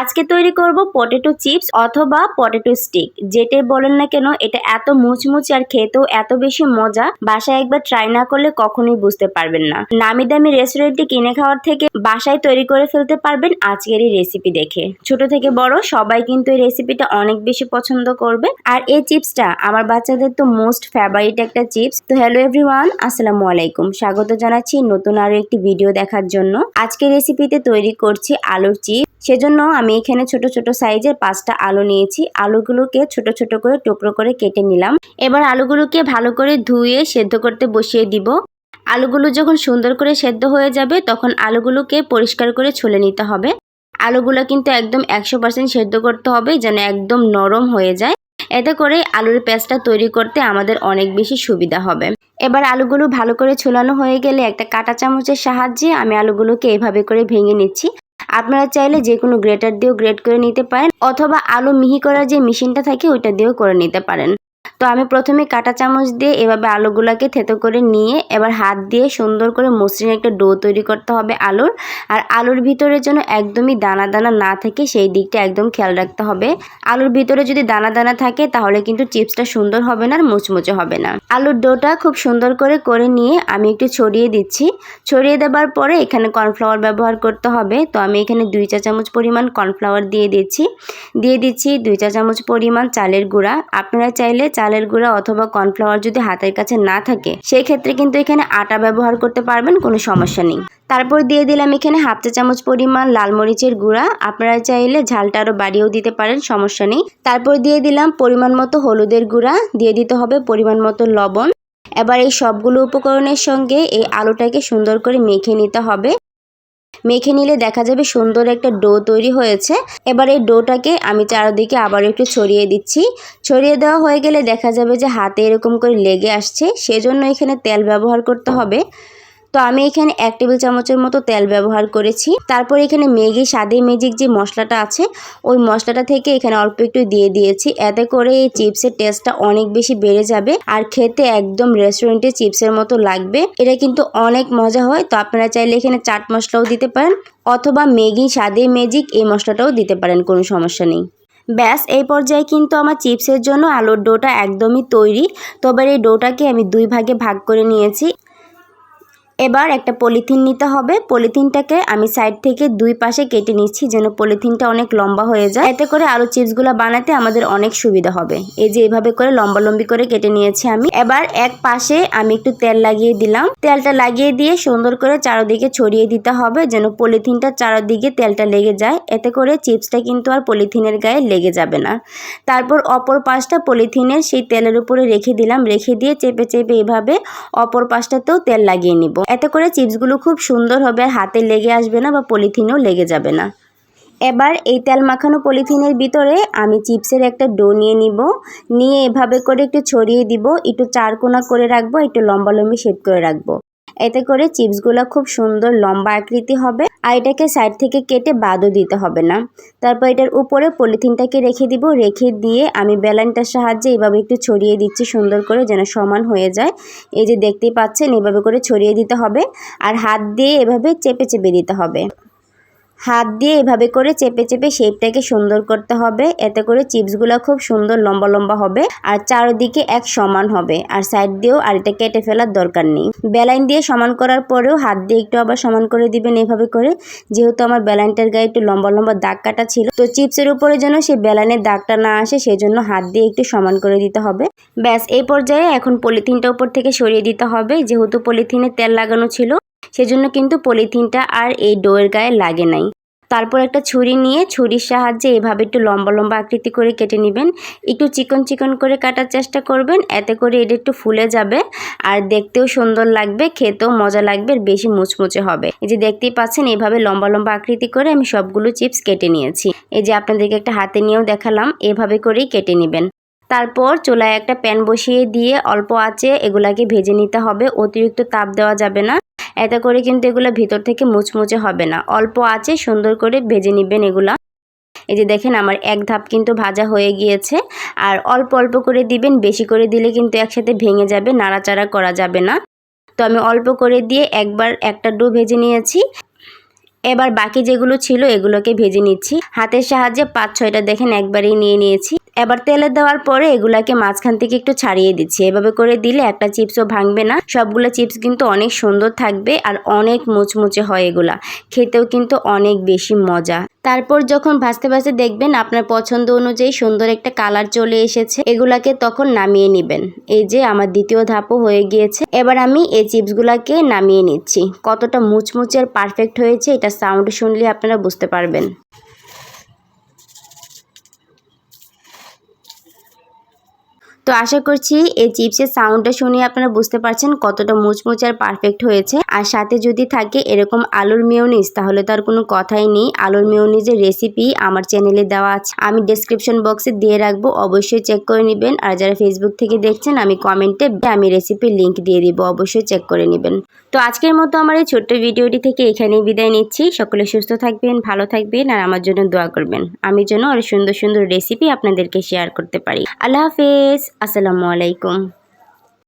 আজকে তৈরি করব পটেটো চিপস অথবা পটেটো স্টিক, যেটাই বলেন না কেন এটা এত মুচমুচে আর খেতেও এত বেশি মজা। বাসায় একবার ট্রাই না করলে কখনোই বুঝতে পারবেন না। নামি দামি রেস্টুরেন্টে কিনে খাওয়ার থেকে বাসায় তৈরি করে ফেলতে পারবেন আজকের এই রেসিপি দেখে। ছোট থেকে বড় সবাই কিন্তু এই রেসিপিটা অনেক বেশি পছন্দ করবে। আর এই চিপসটা আমার বাচ্চাদের তো মোস্ট ফেভারিট একটা চিপস। তো হ্যালো এভরিওয়ান, আসসালামু আলাইকুম, স্বাগত জানাচ্ছি নতুন আরো একটি ভিডিও দেখার জন্য। আজকের রেসিপিতে তৈরি করছি আলুর চিপস। সেজন্য আমি এখানে ছোট ছোট সাইজের 5টা আলু নিয়েছি। আলুগুলোকে ছোট ছোট করে টুকরো করে কেটে নিলাম। এবার আলুগুলোকে ভালো করে ধুয়ে সেদ্ধ করতে বসিয়ে দিব। আলুগুলো যখন সুন্দর করে সেদ্ধ হয়ে যাবে তখন আলুগুলোকে পরিষ্কার করে ছুলে নিতে হবে। আলুগুলো কিন্তু একদম 100% সেদ্ধ করতে হবে, যেন একদম নরম হয়ে যায়। এতে করে আলুর পেস্টটা তৈরি করতে আমাদের অনেক বেশি সুবিধা হবে। এবার আলুগুলো ভালো করে ছুলানো হয়ে গেলে একটা কাঁটা চামচের সাহায্যে আমি আলুগুলোকে এভাবে করে ভেঙে নিচ্ছি। আপনারা চাইলে যে কোনো গ্রেটার দিয়েও গ্রেট করে নিতে পারেন, অথবা আলু মিহি করার যে মেশিনটা থাকে ওইটা দিয়েও করে নিতে পারেন। তো আমি প্রথমে কাঁটা চামচ দিয়ে এভাবে আলুগুলাকে থেতো করে নিয়ে এবার হাত দিয়ে সুন্দর করে মসৃণ একটা ডো তৈরি করতে হবে আলুর। আর আলুর ভিতরে যেন একদমই দানা দানা না থাকে সেই দিকটা একদম খেয়াল রাখতে হবে। আলুর ভিতরে যদি দানা দানা থাকে তাহলে কিন্তু চিপসটা সুন্দর হবে না আর মুচমুচে হবে না। আলুর ডোটা খুব সুন্দর করে নিয়ে আমি একটু ছড়িয়ে দিচ্ছি। ছড়িয়ে দেওয়ার পরে এখানে কর্নফ্লাওয়ার ব্যবহার করতে হবে। তো আমি এখানে 2 চা চামচ পরিমাণ কর্নফ্লাওয়ার দিয়ে দিচ্ছি 2 চা চামচ পরিমাণ চালের গুঁড়া। আপনারা চাইলে চালের গুঁড়া অথবা কর্নফ্লাওয়ার যদি হাতের কাছে না থাকে সেই ক্ষেত্রে কিন্তু এখানে আটা ব্যবহার করতে পারবেন, কোনো সমস্যা নেই। তারপর দিয়ে দিলাম এখানে 1/2 চা চামচ পরিমাণ লাল মরিচের গুঁড়া। আপনারা চাইলে ঝালটা আরও বাড়িয়েও দিতে পারেন, সমস্যা নেই। তারপর দিয়ে দিলাম পরিমাণ মতো হলুদের গুঁড়া, দিয়ে দিতে হবে পরিমাণ মতো লবণ। এবার এই সবগুলো উপকরণের সঙ্গে এই আলুটাকে সুন্দর করে মেখে নিতে হবে। মেখে নিলে দেখা যাবে সুন্দর একটা ডো তৈরি হয়েছে। এবার এই ডোটাকে আমি চারদিকে আবার একটু ছড়িয়ে দিচ্ছি। ছড়িয়ে দেওয়া হয়ে গেলে দেখা যাবে যে হাতে এরকম করে লেগে আসছে, সেজন্য এখানে তেল ব্যবহার করতে হবে। তো আমি এখানে 1 টেবিল চামচের মতো তেল ব্যবহার করেছি। তারপর এখানে ম্যাগি স্বাদে ম্যাজিক যে মশলাটা আছে ওই মশলাটা থেকে এখানে অল্প একটু দিয়ে দিয়েছি। এতে করে এই চিপসের টেস্টটা অনেক বেশি বেড়ে যাবে আর খেতে একদম রেস্টুরেন্টের চিপসের মতো লাগবে। এটা কিন্তু অনেক মজা হয়। তো আপনারা চাইলে এখানে চাট মশলাও দিতে পারেন, অথবা ম্যাগি স্বাদে ম্যাজিক এই মশলাটাও দিতে পারেন, কোনো সমস্যা নেই। ব্যাস, এই পর্যায়ে কিন্তু আমার চিপসের জন্য আলুর ডোটা একদমই তৈরি। তবে এই ডোটাকে আমি 2 ভাগে ভাগ করে নিয়েছি। এবার একটা পলিথিন নিতে হবে। পলিথিনটাকে আমি সাইড থেকে 2 পাশে কেটে নিচ্ছি, যেন পলিথিনটা অনেক লম্বা হয়ে যায়। এতে করে আলু চিপসগুলো বানাতে আমাদের অনেক সুবিধা হবে। এই যে এভাবে করে লম্বি করে কেটে নিয়েছি আমি। এবার এক পাশে আমি একটু তেল লাগিয়ে দিলাম। তেলটা লাগিয়ে দিয়ে সুন্দর করে চারদিকে ছড়িয়ে দিতে হবে, যেন পলিথিনটা চারদিকে তেলটা লেগে যায়। এতে করে চিপসটা কিন্তু আর পলিথিনের গায়ে লেগে যাবে না। তারপর অপর পাশটা পলিথিনের সেই তেলের উপরে রেখে দিলাম। রেখে দিয়ে চেপে এভাবে অপর পাশটাতেও তেল লাগিয়ে নিব। এতে করে চিপসগুলো খুব সুন্দর হবে, হাতে লেগে আসবে না বা পলিথিনেও লেগে যাবে না। এবার এই তেল মাখানো পলিথিনের ভিতরে আমি চিপসের একটা ডো নিয়ে এভাবে করে একটু ছড়িয়ে দিব। একটু চারকোনা করে রাখবো, একটু লম্বি শেপ করে রাখবো। এতে করে চিপসগুলো খুব সুন্দর লম্বা আকৃতি হবে। আর এটাকে সাইড থেকে কেটে বাদও দিতে হবে না। তারপর এটার উপরে পলিথিনটাকে রেখে দিব। রেখে দিয়ে আমি বেলনটার সাহায্যে এভাবে একটু ছড়িয়ে দিচ্ছি সুন্দর করে, যেন সমান হয়ে যায়। এই যে দেখতেই পাচ্ছেন এভাবে করে ছড়িয়ে দিতে হবে। আর হাত দিয়ে এভাবে চেপে দিতে হবে। হাত দিয়ে এভাবে করে চেপে শেপটাকে সুন্দর করতে হবে। এতে করে চিপসগুলো খুব সুন্দর লম্বা হবে আর চারদিকে এক সমান হবে। আর সাইড দিয়েও আর এটা কেটে ফেলার দরকার নেই। বেলাইন দিয়ে সমান করার পরেও হাত দিয়ে একটু আবার সমান করে দিবেন এভাবে করে। যেহেতু আমার বেলাইনটার গায়ে একটু লম্বা দাগ কাটা ছিল, তো চিপসের উপরে যেন সেই বেলাইনের দাগটা না আসে সেজন্য হাত দিয়ে একটু সমান করে দিতে হবে। ব্যাস, এই পর্যায়ে এখন পলিথিনটা উপর থেকে সরিয়ে দিতে হবে। যেহেতু পলিথিনে তেল লাগানো ছিল সেজন্য কিন্তু পলিথিনটা আর এই ডোয়ের গায়ে লাগে নাই। তারপর একটা ছুরি নিয়ে ছুরির সাহায্যে এভাবে একটু লম্বা আকৃতি করে কেটে নেবেন। একটু চিকন করে কাটার চেষ্টা করবেন, এতে করে এটা একটু ফুলে যাবে আর দেখতেও সুন্দর লাগবে, খেতেও মজা লাগবে, বেশি মুচমুচে হবে। এই যে দেখতেই পাচ্ছেন এভাবে লম্বা আকৃতি করে আমি সবগুলো চিপস কেটে নিয়েছি। এই যে আপনাদেরকে একটা হাতে নিয়েও দেখালাম, এভাবে করেই কেটে নেবেন। তারপর চুলায় একটা প্যান বসিয়ে দিয়ে অল্প আঁচে এগুলাকে ভেজে নিতে হবে। অতিরিক্ত তাপ দেওয়া যাবে না, এতে করে কিন্তু এগুলো ভিতর থেকে মুচমুচে হবে না। অল্প আঁচে সুন্দর করে ভেজে নেবেন এগুলা। এই যে দেখেন আমার এক ধাপ কিন্তু ভাজা হয়ে গিয়েছে। আর অল্প করে দিবেন, বেশি করে দিলে কিন্তু একসাথে ভেঙে যাবে, নাড়াচাড়া করা যাবে না। তো আমি অল্প করে দিয়ে একবার একটা ডো ভেজে নিয়েছি। এবার বাকি যেগুলো ছিল এগুলোকে ভেজে নিচ্ছি হাতের সাহায্যে। 5-6টা দেখেন একবারেই নিয়ে নিয়েছি। এবার তেলে দেওয়ার পরে এগুলাকে মাঝখান থেকে একটু ছাড়িয়ে দিচ্ছি। এভাবে করে দিলে একটা চিপসও ভাঙবে না। সবগুলো চিপস কিন্তু অনেক সুন্দর থাকবে আর অনেক মুচমুচে হয়, এগুলা খেতেও কিন্তু অনেক বেশি মজা। তারপর যখন ভাজতে ভাজতে দেখবেন আপনার পছন্দ অনুযায়ী সুন্দর একটা কালার চলে এসেছে, এগুলাকে তখন নামিয়ে নেবেন। এই যে আমার দ্বিতীয় ধাপও হয়ে গিয়েছে। এবার আমি এই চিপসগুলাকে নামিয়ে নিচ্ছি। কতটা মুচমুচে আর পারফেক্ট হয়েছে এটা সাউন্ড শুনলে আপনারা বুঝতে পারবেন। তো আশা করছি এই চিপসের সাউন্ডটা শুনে আপনারা বুঝতে পারছেন কতটা মুচমুচে আর পারফেক্ট হয়েছে। আর সাথে যদি থাকে এরকম আলুর মেয়োনিজ তাহলে তো আর কোনো কথাই নেই। আলুর মেয়োনিজের রেসিপি আমার চ্যানেলে দেওয়া আছে, আমি ডেসক্রিপশন বক্সে দিয়ে রাখবো, অবশ্যই চেক করে নেবেন। আর যারা ফেসবুক থেকে দেখছেন আমি কমেন্টে আমি রেসিপির লিঙ্ক দিয়ে দিব, অবশ্যই চেক করে নেবেন। তো আজকের মতো আমার এই ছোট্ট ভিডিওটি থেকে এখানেই বিদায় নিচ্ছি। সকলে সুস্থ থাকবেন, ভালো থাকবেন আর আমার জন্য দোয়া করবেন, আমি যেন আরো সুন্দর সুন্দর রেসিপি আপনাদেরকে শেয়ার করতে পারি। আল্লাহ হাফেজ, আসসালামু আলাইকুম।